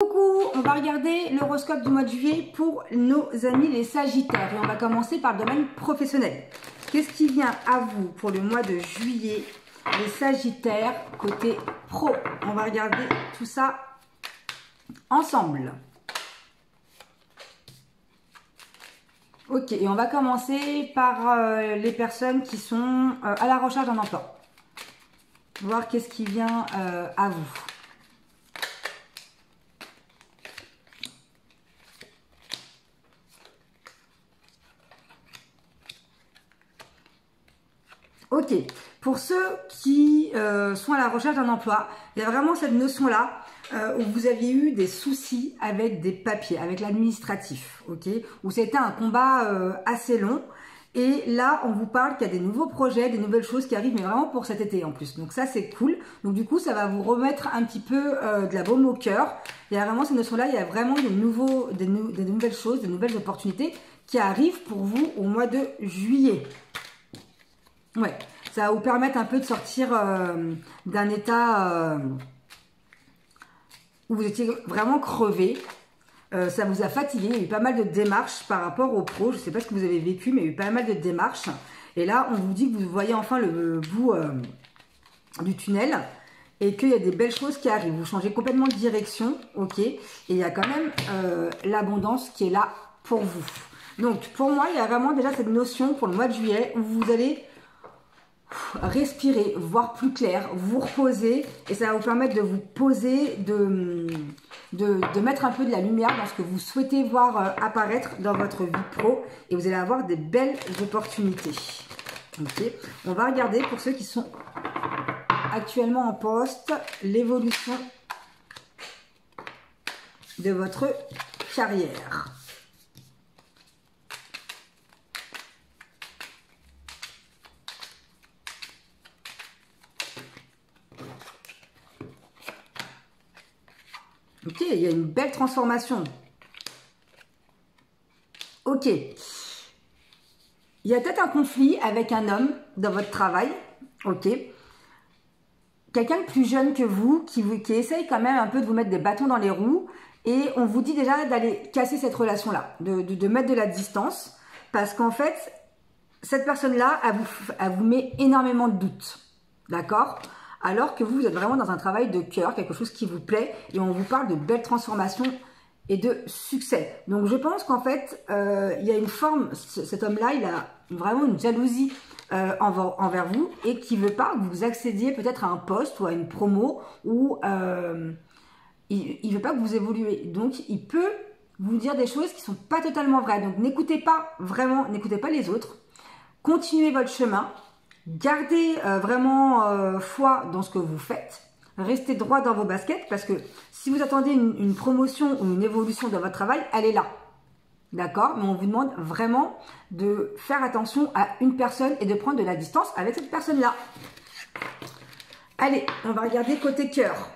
Coucou, on va regarder l'horoscope du mois de juillet pour nos amis les Sagittaires. Et on va commencer par le domaine professionnel. Qu'est-ce qui vient à vous pour le mois de juillet, les Sagittaires, côté pro? On va regarder tout ça ensemble. Ok, et on va commencer par les personnes qui sont à la recherche d'un emploi. Voir qu'est-ce qui vient à vous. Ok, pour ceux qui sont à la recherche d'un emploi, il y a vraiment cette notion-là où vous aviez eu des soucis avec des papiers, avec l'administratif, ok, où c'était un combat assez long. Et là, on vous parle qu'il y a des nouveaux projets, des nouvelles choses qui arrivent, mais vraiment pour cet été en plus. Donc ça, c'est cool. Donc du coup, ça va vous remettre un petit peu de la baume au cœur. Il y a vraiment cette notion-là, il y a vraiment des nouvelles choses, des nouvelles opportunités qui arrivent pour vous au mois de juillet. Ouais, ça va vous permettre un peu de sortir d'un état où vous étiez vraiment crevé. Ça vous a fatigué, il y a eu pas mal de démarches par rapport aux pros. Je ne sais pas ce que vous avez vécu, mais il y a eu pas mal de démarches. Et là, on vous dit que vous voyez enfin le bout du tunnel et qu'il y a des belles choses qui arrivent. Vous changez complètement de direction, ok. Et il y a quand même l'abondance qui est là pour vous. Donc, pour moi, il y a vraiment déjà cette notion pour le mois de juillet où vous allez respirer, voir plus clair, vous reposer et ça va vous permettre de vous poser, de mettre un peu de la lumière dans ce que vous souhaitez voir apparaître dans votre vie pro et vous allez avoir des belles opportunités. Ok, on va regarder pour ceux qui sont actuellement en poste, l'évolution de votre carrière. Ok, il y a une belle transformation. Ok. Il y a peut-être un conflit avec un homme dans votre travail. Ok. Quelqu'un de plus jeune que vous qui essaye quand même un peu de vous mettre des bâtons dans les roues. Et on vous dit déjà d'aller casser cette relation-là, de mettre de la distance. Parce qu'en fait, cette personne-là, elle vous met énormément de doutes. D'accord ? Alors que vous êtes vraiment dans un travail de cœur, quelque chose qui vous plaît, et on vous parle de belles transformations et de succès. Donc je pense qu'en fait, il y a une forme, cet homme-là, il a vraiment une jalousie envers vous, et qui ne veut pas que vous accédiez peut-être à un poste ou à une promo, ou il ne veut pas que vous évoluez. Donc il peut vous dire des choses qui ne sont pas totalement vraies. Donc n'écoutez pas les autres, continuez votre chemin. Gardez vraiment foi dans ce que vous faites. Restez droit dans vos baskets parce que si vous attendez une promotion ou une évolution dans votre travail, elle est là. D'accord? Mais on vous demande vraiment de faire attention à une personne et de prendre de la distance avec cette personne-là. Allez, on va regarder côté cœur.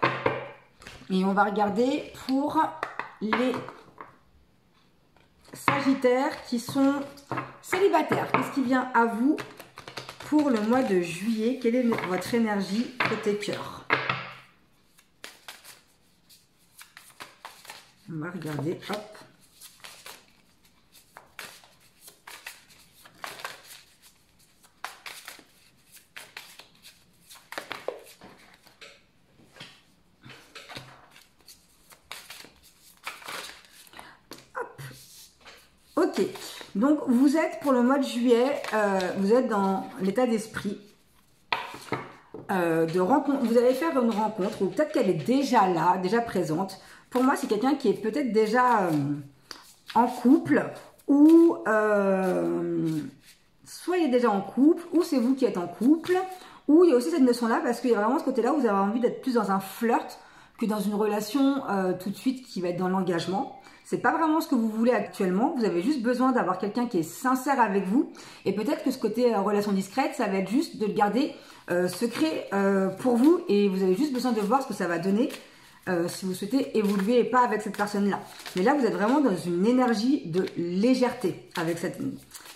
Et on va regarder pour les Sagittaires qui sont célibataires. Qu'est-ce qui vient à vous pour le mois de juillet? Quelle est votre énergie côté cœur? On va regarder, hop. Hop. Ok, donc vous êtes pour le mois de juillet, vous êtes dans l'état d'esprit de rencontre. Vous allez faire une rencontre, ou peut-être qu'elle est déjà là, déjà présente. Pour moi, c'est quelqu'un qui est peut-être déjà en couple, ou soit il est déjà en couple, ou c'est vous qui êtes en couple, ou il y a aussi cette notion-là, parce qu'il y a vraiment ce côté-là où vous avez envie d'être plus dans un flirt que dans une relation tout de suite qui va être dans l'engagement. C'est pas vraiment ce que vous voulez actuellement. Vous avez juste besoin d'avoir quelqu'un qui est sincère avec vous. Et peut-être que ce côté relation discrète, ça va être juste de le garder secret pour vous. Et vous avez juste besoin de voir ce que ça va donner si vous souhaitez évoluer et pas avec cette personne-là. Mais là, vous êtes vraiment dans une énergie de légèreté avec cette...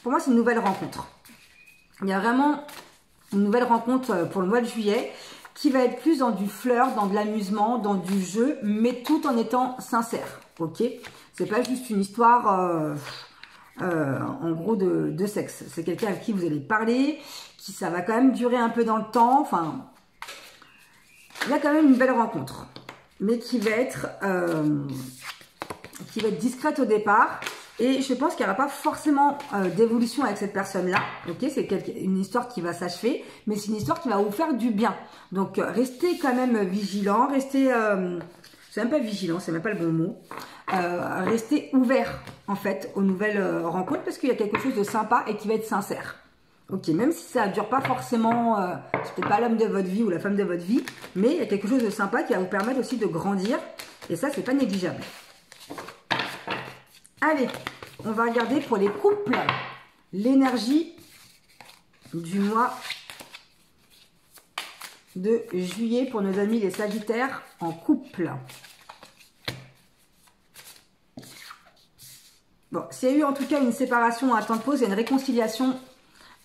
Pour moi, c'est une nouvelle rencontre. Il y a vraiment une nouvelle rencontre pour le mois de juillet. qui va être plus dans du flirt, dans de l'amusement, dans du jeu, mais tout en étant sincère, ok? C'est pas juste une histoire, en gros, de sexe. C'est quelqu'un avec qui vous allez parler, qui ça va quand même durer un peu dans le temps, enfin, il y a quand même une belle rencontre, mais qui va être discrète au départ. Et je pense qu'il n'y aura pas forcément d'évolution avec cette personne-là. Ok, c'est une histoire qui va s'achever, mais c'est une histoire qui va vous faire du bien. Donc, restez quand même vigilant, restez... c'est même pas vigilant, c'est même pas le bon mot. Restez ouvert, en fait, aux nouvelles rencontres, parce qu'il y a quelque chose de sympa et qui va être sincère. Ok, même si ça ne dure pas forcément... c'est peut-être pas l'homme de votre vie ou la femme de votre vie, mais il y a quelque chose de sympa qui va vous permettre aussi de grandir. Et ça, c'est pas négligeable. Allez, on va regarder pour les couples l'énergie du mois de juillet pour nos amis les Sagittaires en couple. Bon, s'il y a eu en tout cas une séparation à temps de pause et une réconciliation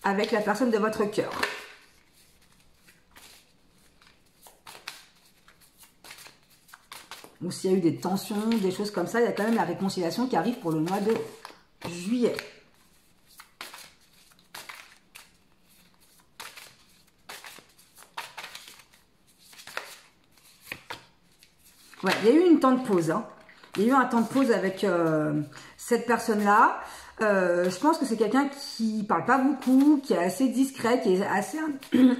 avec la personne de votre cœur. Ou s'il y a eu des tensions, des choses comme ça, il y a quand même la réconciliation qui arrive pour le mois de juillet. Ouais, il y a eu une temps de pause. Hein. Il y a eu un temps de pause avec cette personne-là. Je pense que c'est quelqu'un qui parle pas beaucoup, qui est assez discret, qui est assez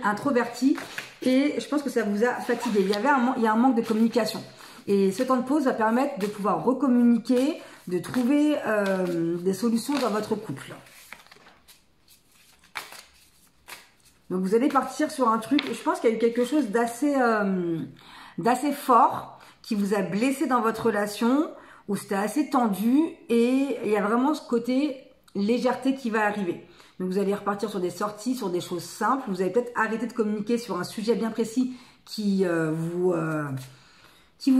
introverti. Et je pense que ça vous a fatigué. Il y a un manque de communication. Et ce temps de pause va permettre de pouvoir recommuniquer, de trouver des solutions dans votre couple. Donc vous allez partir sur un truc, je pense qu'il y a eu quelque chose d'assez fort qui vous a blessé dans votre relation, où c'était assez tendu et il y a vraiment ce côté légèreté qui va arriver. Donc vous allez repartir sur des sorties, sur des choses simples. Vous allez peut-être arrêter de communiquer sur un sujet bien précis qui vous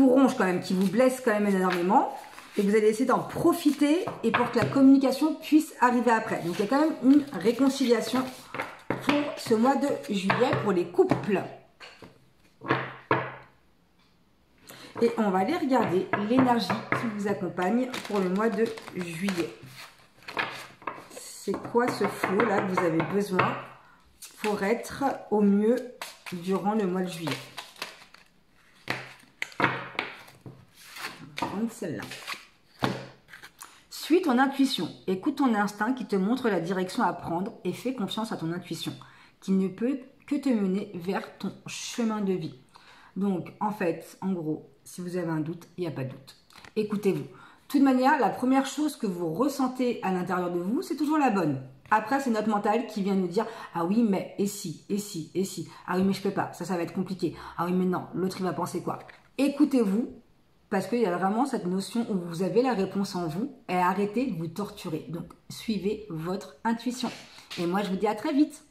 ronge quand même, qui vous blesse quand même énormément. Et vous allez essayer d'en profiter et pour que la communication puisse arriver après. Donc il y a quand même une réconciliation pour ce mois de juillet pour les couples. Et on va aller regarder l'énergie qui vous accompagne pour le mois de juillet. C'est quoi ce flow là que vous avez besoin pour être au mieux durant le mois de juillet? Celle-là. Suis ton intuition. Écoute ton instinct qui te montre la direction à prendre et fais confiance à ton intuition qui ne peut que te mener vers ton chemin de vie. Donc, en fait, en gros, si vous avez un doute, il n'y a pas de doute. Écoutez-vous. De toute manière, la première chose que vous ressentez à l'intérieur de vous, c'est toujours la bonne. Après, c'est notre mental qui vient nous dire « Ah oui, mais et si, et si, et si. Ah oui, mais je peux pas. Ça va être compliqué. Ah oui, mais non. L'autre, il va penser quoi ?» Écoutez-vous. Parce qu'il y a vraiment cette notion où vous avez la réponse en vous et arrêtez de vous torturer. Donc, suivez votre intuition. Et moi, je vous dis à très vite.